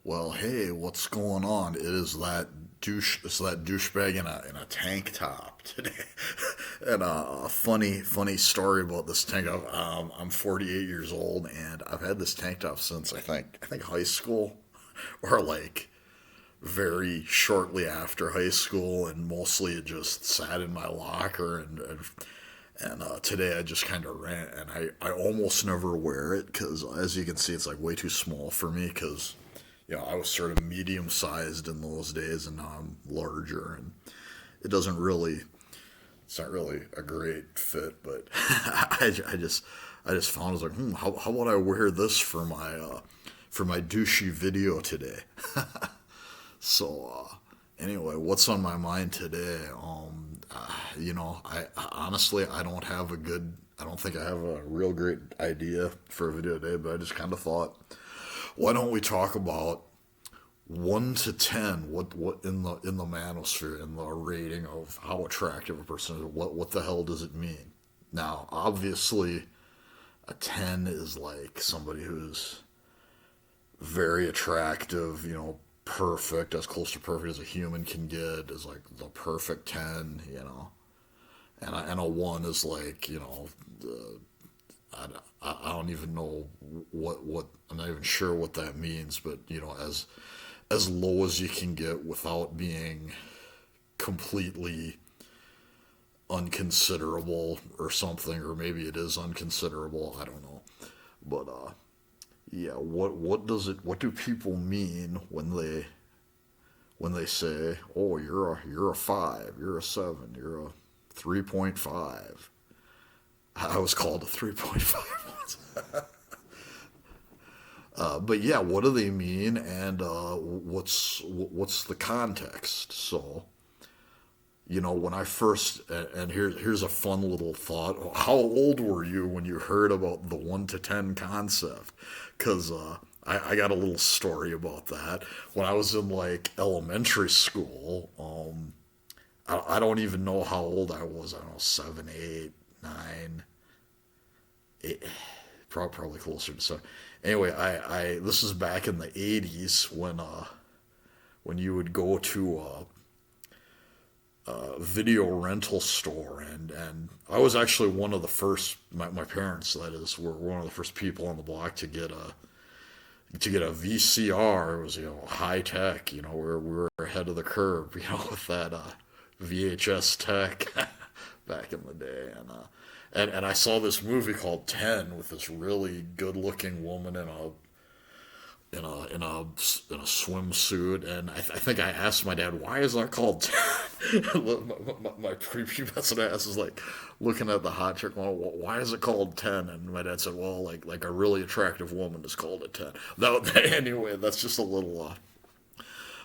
Well, hey, what's going on? It's that douchebag in a tank top today. And a funny story about this tank top. I'm 48 years old, and I've had this tank top since I think high school, or like very shortly after high school, and mostly it just sat in my locker. And today I just kind of ran, and I almost never wear it because, as you can see, it's like way too small for me because I was sort of medium sized in those days, and now I'm larger, and it doesn't really, it's not really a great fit, but I just found, I was like, how about I wear this for my douchey video today? So, anyway, what's on my mind today? I honestly, I don't think I have a real great idea for a video today, but I just kind of thought, why don't we talk about 1 to 10? What in the manosphere, in the rating of how attractive a person is? What the hell does it mean? Now, obviously, a 10 is like somebody who's very attractive, perfect, as close to perfect as a human can get, is like the perfect 10. And a 1 is like, I, I don't even know what I'm not even sure what that means, but as low as you can get without being completely unconsiderable or something, or maybe it is unconsiderable, I don't know. But yeah, what do people mean when they say, "Oh, you're a 5, you're a 7, you're a 3.5." I was called a 3.5 once. But yeah, what do they mean, and what's the context? So, when I first, and here's a fun little thought. How old were you when you heard about the 1 to 10 concept? Because I got a little story about that. When I was in like elementary school, I don't even know how old I was. I don't know, 7, 8, 9, 8, probably closer to 7. Anyway, I this is back in the 80s when you would go to a video rental store, and I was actually one of the first, my parents, that is, were one of the first people on the block to get a VCR. It was, high tech. We were ahead of the curve, with that VHS tech back in the day. And I saw this movie called 10 with this really good looking woman in a swimsuit, and I think I asked my dad, why is that called 10? My prepubescent ass is like looking at the hot chick, well, why is it called 10? And my dad said, well, like a really attractive woman is called a 10. Anyway, that's just a little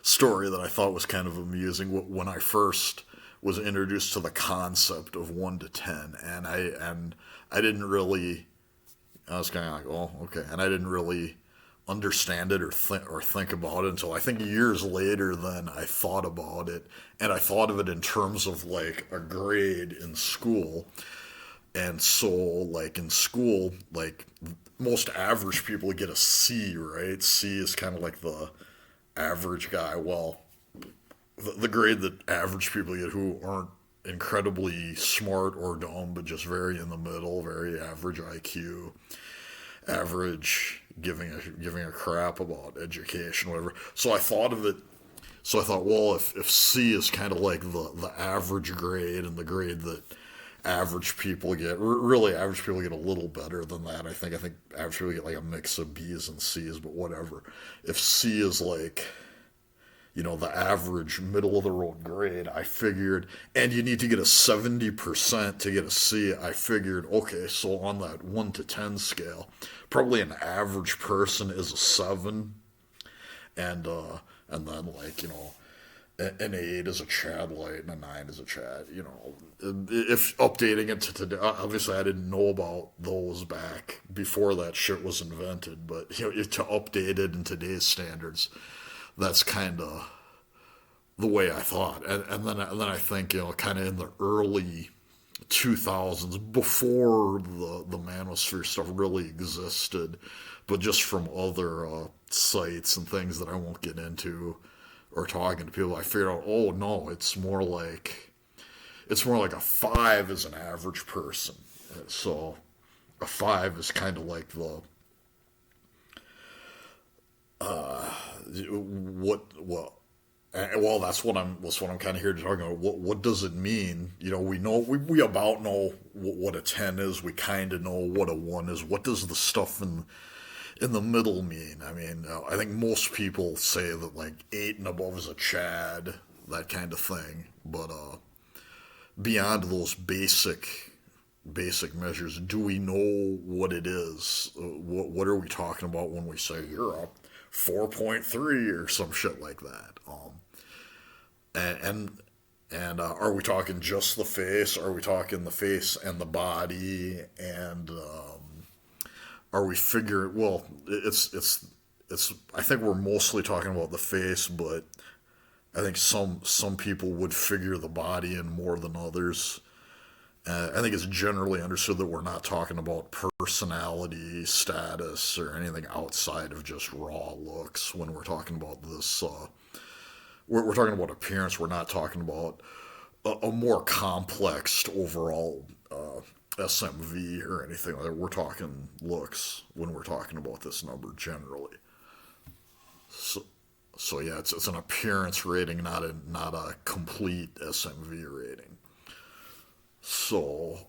story that I thought was kind of amusing when I first was introduced to the concept of 1 to 10, and I didn't really. I was kind of like, oh, okay, and I didn't really understand it or think about it until I think years later. Then I thought about it, and I thought of it in terms of like a grade in school. And so, like in school, like most average people get a C, right? C is kind of like the average guy. Well, the grade that average people get who aren't incredibly smart or dumb, but just very in the middle, very average IQ, average giving a crap about education, whatever. So I thought of it. So I thought, well, if C is kind of like the average grade, and the grade that average people get, really average people get a little better than that. I think average people get like a mix of B's and C's, but whatever. If C is like the average middle of the road grade, I figured, and you need to get a 70% to get a C, I figured, okay, so on that 1 to 10 scale, probably an average person is a 7, and then like, an 8 is a Chad Light, and a 9 is a Chad, if updating it to today, obviously I didn't know about those back before that shit was invented, but to update it in today's standards, that's kind of the way I thought. And then I think, kind of in the early 2000s, before the manosphere stuff really existed, but just from other sites and things that I won't get into or talking to people, I figured out, oh no, it's more like a five is an average person. So a five is kind of like the well, that's what I'm kind of here to talk about. What does it mean? We about know what a 10 is. We kind of know what a 1 is. What does the stuff in the middle mean? I mean, I think most people say that like 8 and above is a Chad, that kind of thing. But beyond those basic measures, do we know what it is? What are we talking about when we say you're a 4.3 or some shit like that? And are we talking just the face? Are we talking the face and the body? And are we figuring? Well, it's. I think we're mostly talking about the face, but I think some people would figure the body in more than others. I think it's generally understood that we're not talking about personality, status, or anything outside of just raw looks when we're talking about this. We're talking about appearance. We're not talking about a more complex overall SMV or anything like that. We're talking looks when we're talking about this number generally. So, so yeah, it's an appearance rating, not a complete SMV rating. So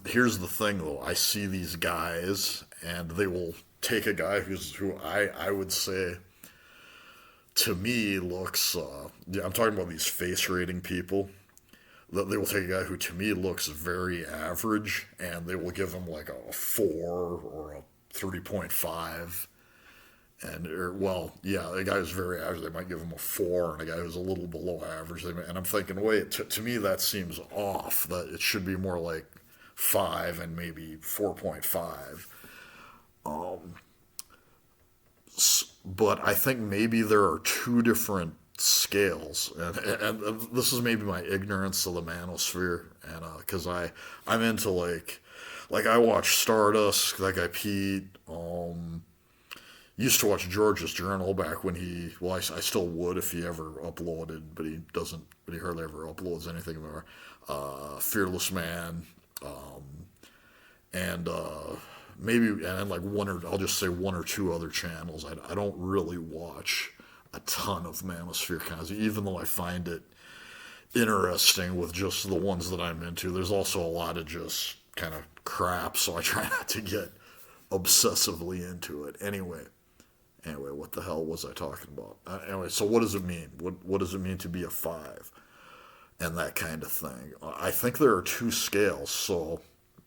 here's the thing though. I see these guys, and they will take a guy who I would say to me looks. Yeah, I'm talking about these face rating people. They will take a guy who to me looks very average, and they will give him like a 4 or a 3.5. Well, yeah, a guy who's very average, they might give him a 4, and a guy who's a little below average, and I'm thinking, wait, to me that seems off. That it should be more like 5 and maybe 4.5. But I think maybe there are two different scales, and this is maybe my ignorance of the manosphere, and because I'm into like I watch Stardust, that guy Pete. Used to watch George's Journal back when I still would if he ever uploaded, but he doesn't, but he hardly ever uploads anything more. Fearless Man, and maybe, and like I'll just say one or two other channels. I don't really watch a ton of Manosphere kinds, even though I find it interesting with just the ones that I'm into. There's also a lot of just kind of crap, so I try not to get obsessively into it. Anyway, what the hell was I talking about? Anyway, so what does it mean? What does it mean to be a 5? And that kind of thing. I think there are two scales, so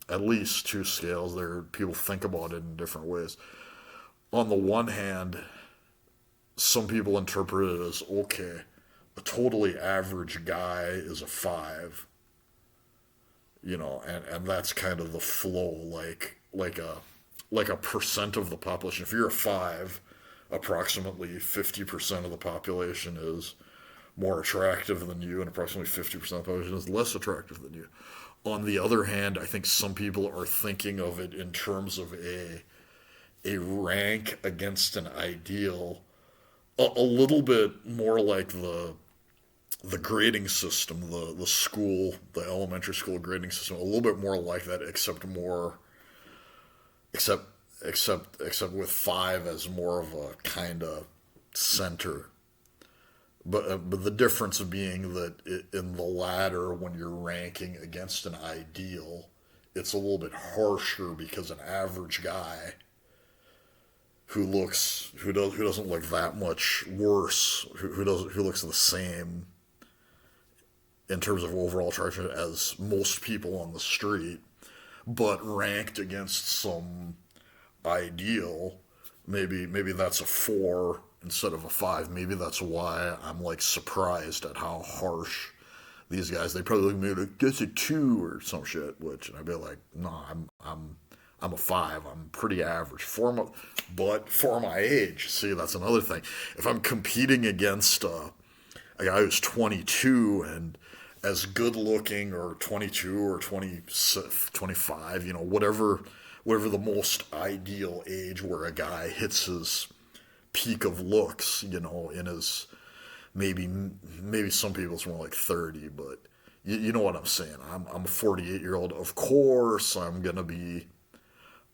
at least two scales. People think about it in different ways. On the one hand, some people interpret it as, okay, a totally average guy is a 5, and that's kind of the flow, like a percent of the population. If you're a 5, approximately 50% of the population is more attractive than you, and approximately 50% of the population is less attractive than you. On the other hand, I think some people are thinking of it in terms of a rank against an ideal, a little bit more like the grading system, the elementary school grading system, a little bit more like that, except with 5 as more of a kind of center. But the difference being that in the latter, when you're ranking against an ideal, it's a little bit harsher because an average guy who doesn't look that much worse, who looks the same in terms of overall attraction as most people on the street, but ranked against some ideal, maybe that's a 4 instead of a 5. Maybe that's why I'm like surprised at how harsh these guys. They probably look at me like, that's a 2 or some shit, which, and I'd be like, no, I'm a 5. I'm pretty average but for my age. See, that's another thing. If I'm competing against a guy who's 22 and as good looking, or 22 or 20, 25, whatever the most ideal age where a guy hits his peak of looks, in his maybe some people it's more like 30, but you know what I'm saying. I'm a 48-year-old. Of course, I'm gonna be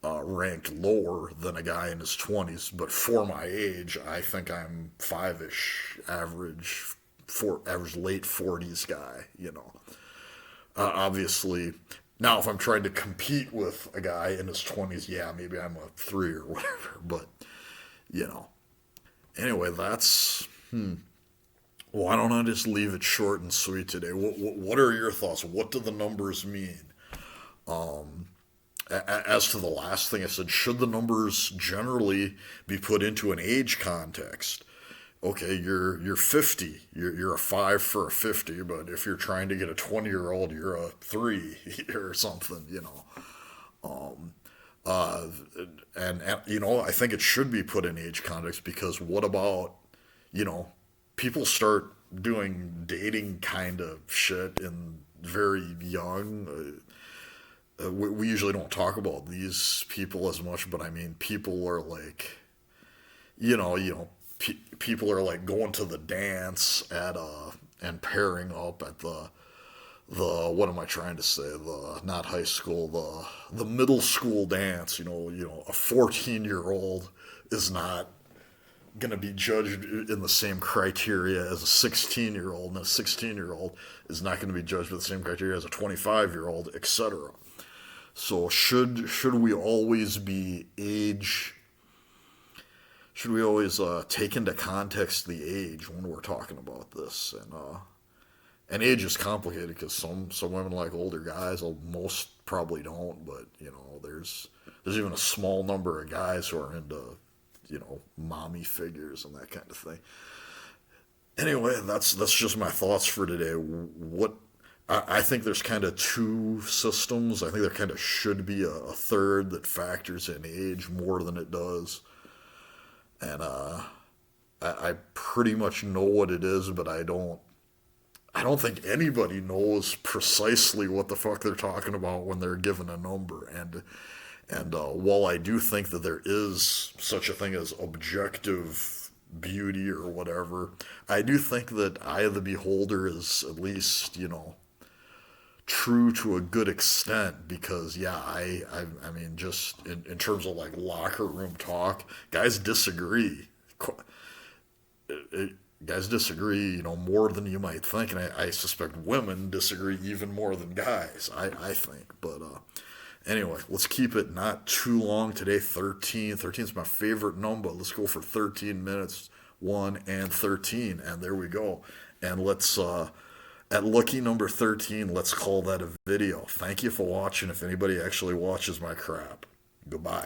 ranked lower than a guy in his 20s, but for my age, I think I'm five-ish, average late 40s guy. Obviously, now if I'm trying to compete with a guy in his 20s, yeah, maybe I'm a three or whatever. But you know, anyway, that's why don't I just leave it short and sweet today? What are your thoughts? What do the numbers mean? As to the last thing I said, should the numbers generally be put into an age context? Okay, you're 50. You're a 5 for a 50, but if you're trying to get a 20-year-old, you're a 3 or something. Uh, and I think it should be put in age context because what about, you know, people start doing dating kind of shit in very young. We usually don't talk about these people as much, but I mean, people are like, people are like going to the dance at and pairing up at the what am I trying to say? The not high school, the middle school dance. A 14-year-old is not gonna be judged in the same criteria as a 16-year-old, and a 16-year-old is not going to be judged with the same criteria as a 25-year-old, etc. So should we always be age? Should we always take into context the age when we're talking about this? And age is complicated because some women like older guys. Well, most probably don't, but there's even a small number of guys who are into mommy figures and that kind of thing. Anyway, that's just my thoughts for today. I think there's kind of two systems. I think there kind of should be a third that factors in age more than it does. And I pretty much know what it is, but I don't think anybody knows precisely what the fuck they're talking about when they're given a number. And while I do think that there is such a thing as objective beauty or whatever, I do think that eye of the beholder is at least, true to a good extent because, yeah, I mean, just in terms of like locker room talk, guys disagree. Guys disagree, more than you might think, and I suspect women disagree even more than guys, I think. But anyway, let's keep it not too long today. 13. 13 is my favorite number. Let's go for 13 minutes, 1 and 13. And there we go. And let's, at lucky number 13, let's call that a video. Thank you for watching if anybody actually watches my crap. Goodbye.